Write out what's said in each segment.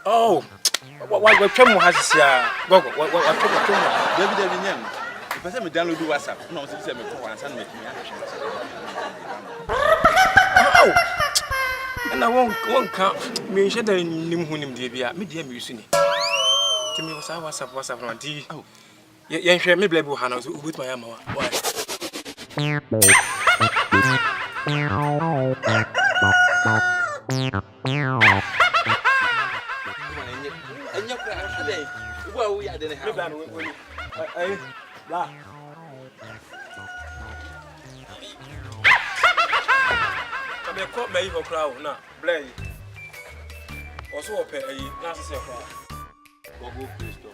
Oh, what trouble has go? What trouble? David, if I say me download WhatsApp, no, say me call and send me action. Oh, and I won't count. Me share the name who named Divia, me dear Musini. To me was WhatsApp on TV. Oh, yeah, share me blabble Hannah with my ammo. Why? Well, we didn't have blah. Come here, caught me for crowd now. Blay. Also, pay a Nancy crowd. Go Christo.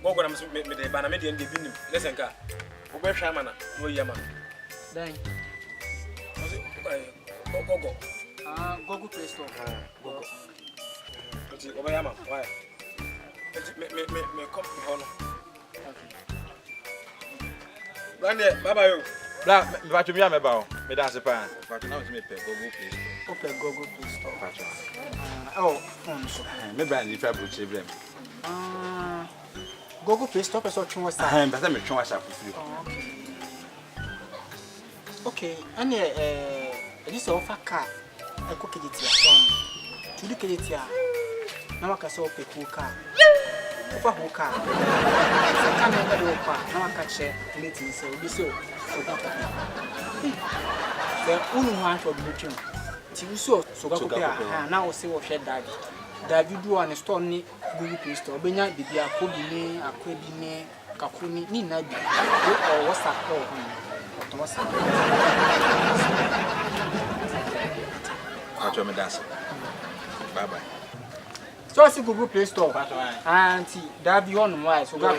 Go when I'm with the Banamedian division. Listen, car. Over Shamana, no Yama. Then, go. Go Christo. Go. Over Yama, why? Me come on. Run there, bye bye. Black, but to me, I'm about me dance a pan. But now to me, go please. Go Christo. Oh, Maybe I need to children. Go Christo, so what's I am, but I'm a choice up with you. Okay, and this offer car. I cook it here. To look at it here. Now I can sell a car. Over who car. I can't have a car. Now I can share meeting, so be so. The only one for butchering. So now say what shed daddy. Daddy do on a stony Google Crystal. Benya be a Kobine, a Quebine, Kakuni, Nina, or what's that called? I'll me dance. Bye bye. So I see Google Play Store. Auntie, that be on why so got